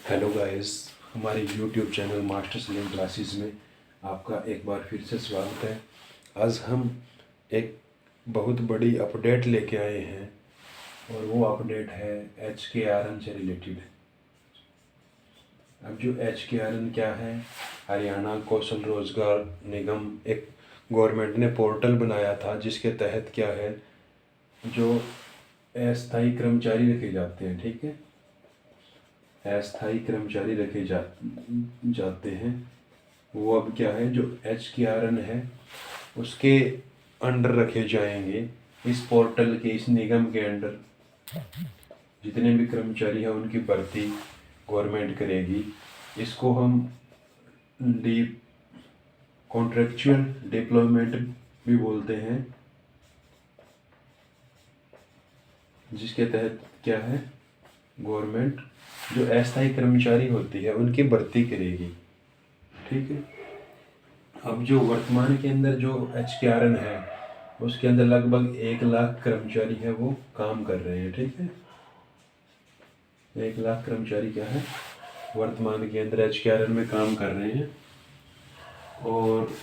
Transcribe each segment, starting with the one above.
Hello guys, हमारे YouTube channel master Salim classes में आपका एक बार फिर से स्वागत है। आज हम एक बहुत बड़ी अपडेट लेके आए हैं और वो अपडेट है HKRN से रिलेटेड। अब जो HKRN क्या है, हरियाणा कौशल रोजगार निगम एक गवर्नमेंट ने पोर्टल बनाया था जिसके तहत क्या है, जो अस्थायी कर्मचारी रखे जाते हैं, ठीक है, अस्थायी कर्मचारी रखे जाते हैं, वो अब क्या है, जो HKRN है उसके अंडर रखे जाएंगे। इस पोर्टल के, इस निगम के अंडर जितने भी कर्मचारी हैं उनकी भर्ती गवर्नमेंट करेगी। इसको हम डी कॉन्ट्रेक्चुअल डिप्लॉयमेंट भी बोलते हैं, जिसके तहत क्या है, गवर्नमेंट जो अस्थायी कर्मचारी होती है उनकी भर्ती करेगी, ठीक है। अब जो वर्तमान के अंदर जो HKRN है उसके अंदर लगभग 1 लाख कर्मचारी है वो काम कर रहे हैं, ठीक है। 1 लाख कर्मचारी क्या है, वर्तमान के अंदर HKRN में काम कर रहे हैं। और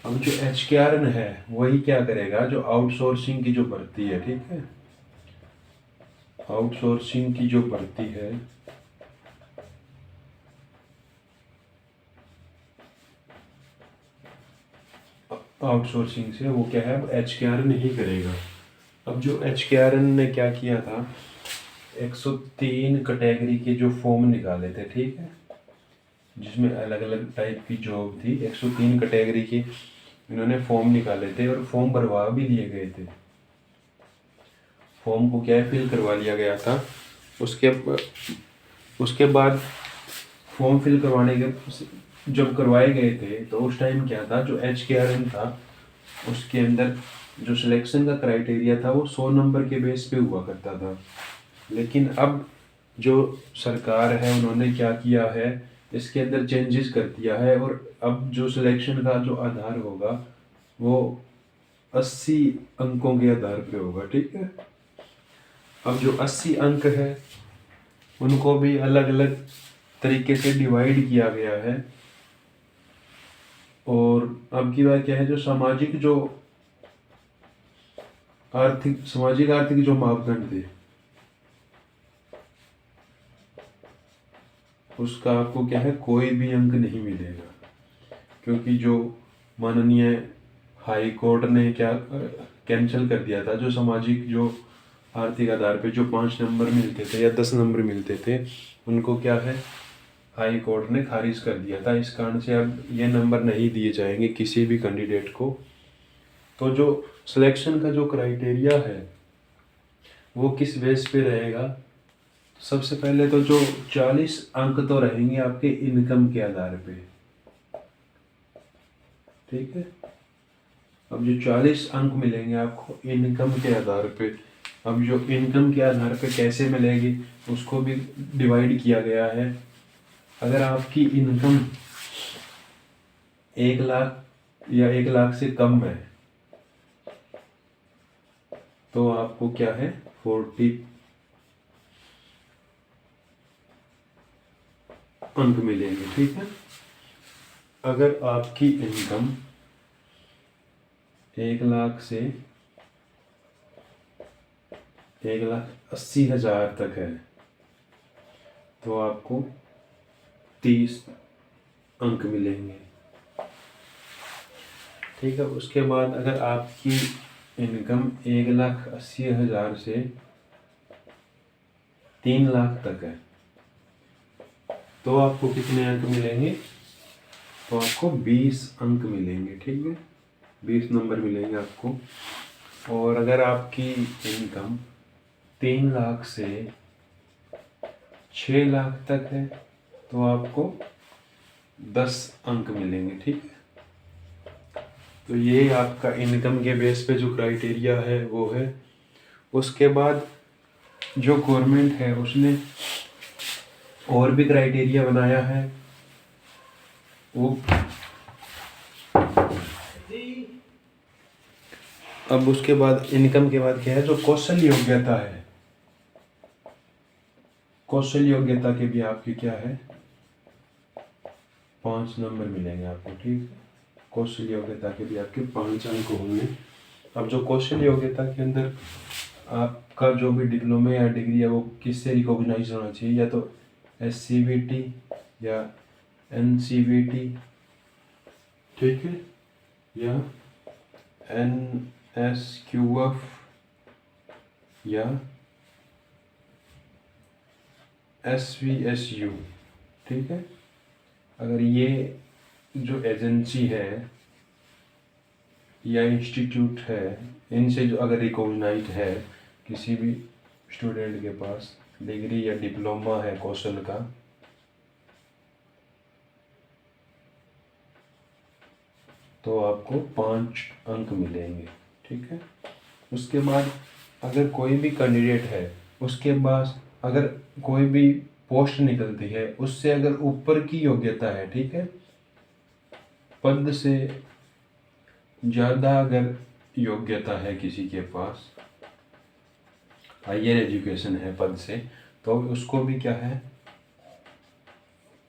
अब जो HKRN है वही क्या करेगा, जो आउटसोर्सिंग की जो भर्ती है, ठीक है, आउटसोर्सिंग की जो भर्ती है आउटसोर्सिंग से वो क्या है, अब HKRN ही करेगा। अब जो HKRN ने क्या किया था, 103 कैटेगरी के जो फॉर्म निकाले थे, ठीक है, जिसमें अलग अलग टाइप की जॉब थी। 103 कैटेगरी की इन्होंने फॉर्म निकाले थे और फॉर्म भरवा भी लिए गए थे। फॉर्म को क्या है, फिल करवा लिया गया था। उसके बाद फॉर्म फिल करवाने के जब करवाए गए थे तो उस टाइम क्या था, जो HKRN था उसके अंदर जो सिलेक्शन का क्राइटेरिया था वो 100 नंबर के बेस पे हुआ करता था। लेकिन अब जो सरकार है उन्होंने क्या किया है, इसके अंदर चेंजेस कर दिया है और अब जो सिलेक्शन का जो आधार होगा वो 80 अंकों के आधार पे होगा, ठीक है। अब जो 80 अंक है उनको भी अलग अलग तरीके से डिवाइड किया गया है। और अब की बात क्या है, जो सामाजिक आर्थिक जो मापदंड थे उसका आपको क्या है, कोई भी अंक नहीं मिलेगा, क्योंकि जो माननीय हाई कोर्ट ने क्या कैंसिल कर दिया था, जो सामाजिक जो आर्थिक आधार पे जो 5 नंबर मिलते थे या 10 नंबर मिलते थे उनको क्या है, हाई कोर्ट ने खारिज कर दिया था। इस कारण से अब ये नंबर नहीं दिए जाएंगे किसी भी कैंडिडेट को। तो जो सिलेक्शन का जो क्राइटेरिया है वो किस बेस पे रहेगा, सबसे पहले तो जो 40 अंक तो रहेंगे आपके इनकम के आधार पे, ठीक है। अब जो 40 अंक मिलेंगे आपको इनकम के आधार पे। अब जो इनकम के आधार पे कैसे मिलेगी उसको भी डिवाइड किया गया है। अगर आपकी इनकम 1 लाख या 1 लाख से कम है तो आपको क्या है, 40 अंक मिलेंगे, ठीक है। अगर आपकी इनकम 1 लाख से 1,80,000 तक है तो आपको 30 अंक मिलेंगे, ठीक है। उसके बाद अगर आपकी इनकम 1,80,000 से 3 लाख तक है तो आपको कितने अंक मिलेंगे, तो आपको 20 अंक मिलेंगे, ठीक है, 20 नंबर मिलेंगे आपको। और अगर आपकी इनकम 3 लाख से 6 लाख तक है तो आपको 10 अंक मिलेंगे, ठीक है। तो ये आपका इनकम के बेस पे जो क्राइटेरिया है वो है। उसके बाद जो गवर्नमेंट है उसने और भी क्राइटेरिया बनाया है। वो अब उसके बाद इनकम के बाद क्या है, जो कौशल योग्यता है, कौशल योग्यता के भी आपके क्या है 5 नंबर मिलेंगे आपको, ठीक है। कौशल योग्यता के भी आपके 5 अंक होंगे। अब जो कौशल योग्यता के अंदर आपका जो भी डिप्लोमा या डिग्री है वो किससे रिकॉग्नाइज होना चाहिए, या तो SCVT या NCVT, ठीक है, या NSQF या SVSU, ठीक है। अगर ये जो एजेंसी है या इंस्टीट्यूट है, इनसे जो अगर रिकॉग्नाइज है किसी भी स्टूडेंट के पास डिग्री या डिप्लोमा है कौशल का, तो आपको 5 अंक मिलेंगे, ठीक है। उसके बाद अगर कोई भी कैंडिडेट है, उसके पास अगर कोई भी पोस्ट निकलती है, उससे अगर ऊपर की योग्यता है, ठीक है, पद से ज़्यादा अगर योग्यता है किसी के पास, हायर एजुकेशन है पद से, तो उसको भी क्या है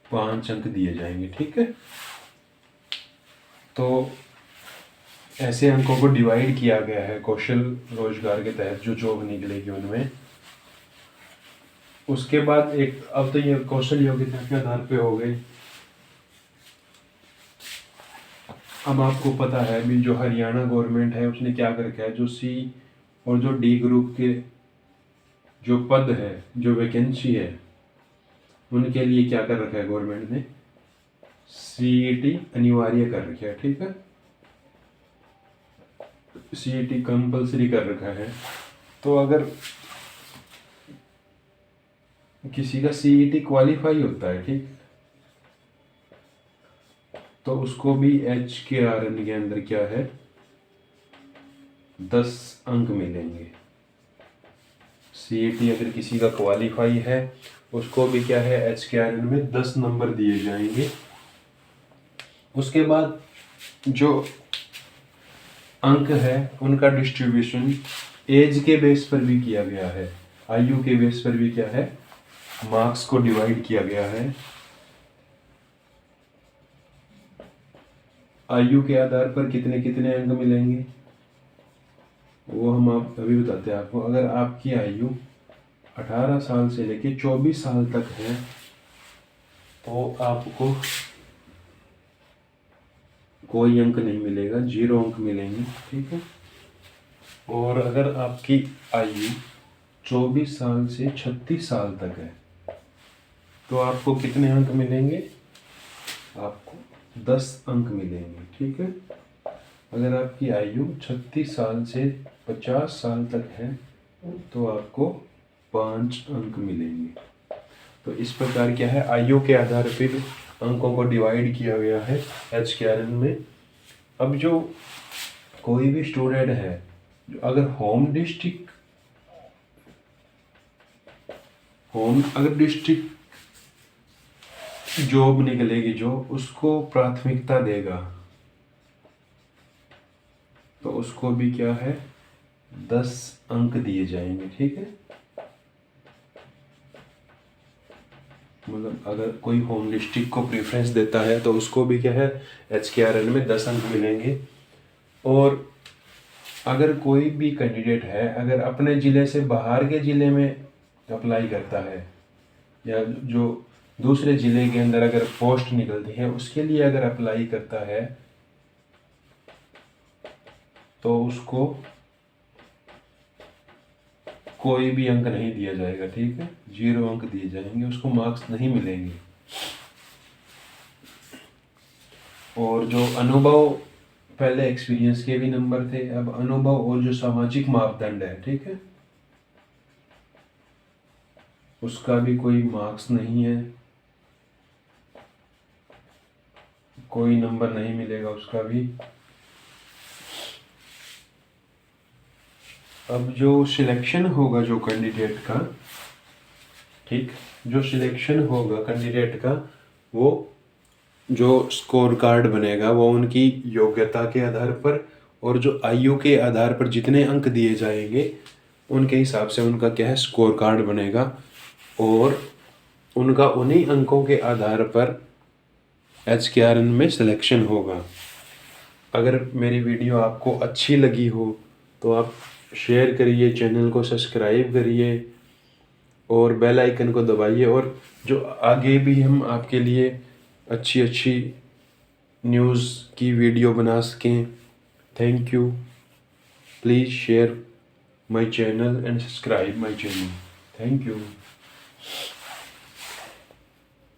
5 अंक दिए जाएंगे, ठीक है। तो ऐसे अंकों को डिवाइड किया गया है कौशल रोजगार के तहत जो जॉब निकलेगी उनमें। उसके बाद एक, अब तो ये कौशल योग्यता के आधार पे हो गई। अब आपको पता है भी जो हरियाणा गवर्नमेंट है उसने क्या कर रखा है, जो C और जो D ग्रुप के जो पद है, जो वैकेंसी है, उनके लिए क्या कर रखा है गवर्नमेंट ने, CET अनिवार्य कर रखा है, ठीक है। CET कंपल्सरी कर रखा है। तो अगर किसी का CET क्वालिफाई होता है, ठीक, तो उसको भी HKRN के अंदर क्या है 10 अंक मिलेंगे। CET अगर किसी का क्वालिफाई है उसको भी क्या है HKRN में 10 नंबर दिए जाएंगे। उसके बाद जो अंक है उनका डिस्ट्रीब्यूशन एज के बेस पर भी किया गया है, आयु के बेस पर भी क्या है मार्क्स को डिवाइड किया गया है। आयु के आधार पर कितने कितने अंक मिलेंगे वो हम आप अभी बताते हैं आपको। अगर आपकी आयु 18 साल से लेके 24 साल तक है तो आपको कोई अंक नहीं मिलेगा, 0 अंक मिलेंगे, ठीक है। और अगर आपकी आयु 24 साल से 36 साल तक है तो आपको कितने अंक मिलेंगे, आपको 10 अंक मिलेंगे, ठीक है। अगर आपकी आयु 36 साल से 50 साल तक है तो आपको 5 अंक मिलेंगे। तो इस प्रकार क्या है आयु के आधार पर अंकों को डिवाइड किया गया है HKRN में। अब जो कोई भी स्टूडेंट है जो अगर अगर डिस्ट्रिक्ट जॉब निकलेगी जो उसको प्राथमिकता देगा तो उसको भी क्या है 10 अंक दिए जाएंगे, ठीक है। मतलब अगर कोई होम डिस्ट्रिक्ट को प्रेफरेंस देता है तो उसको भी क्या है HKRN में 10 अंक मिलेंगे। और अगर कोई भी कैंडिडेट है अगर अपने ज़िले से बाहर के ज़िले में अप्लाई करता है या जो दूसरे ज़िले के अंदर अगर पोस्ट निकलती है उसके लिए अगर अप्लाई करता है तो उसको कोई भी अंक नहीं दिया जाएगा, ठीक है, 0 अंक दिए जाएंगे, उसको मार्क्स नहीं मिलेंगे। और जो अनुभव, पहले एक्सपीरियंस के भी नंबर थे, अब अनुभव और जो सामाजिक मापदंड है, ठीक है, उसका भी कोई मार्क्स नहीं है, कोई नंबर नहीं मिलेगा उसका भी। अब जो सिलेक्शन होगा जो कैंडिडेट का, ठीक, जो सिलेक्शन होगा कैंडिडेट का वो जो स्कोर कार्ड बनेगा वो उनकी योग्यता के आधार पर और जो आयु के आधार पर जितने अंक दिए जाएंगे उनके हिसाब से उनका क्या है स्कोर कार्ड बनेगा। और उनका उन्हीं अंकों के आधार पर HKRN में सिलेक्शन होगा। अगर मेरी वीडियो आपको अच्छी लगी हो तो आप शेयर करिए, चैनल को सब्सक्राइब करिए और बेल आइकन को दबाइए, और जो आगे भी हम आपके लिए अच्छी अच्छी न्यूज़ की वीडियो बना सकें। Thank you. Please share my channel and subscribe my channel. Thank you.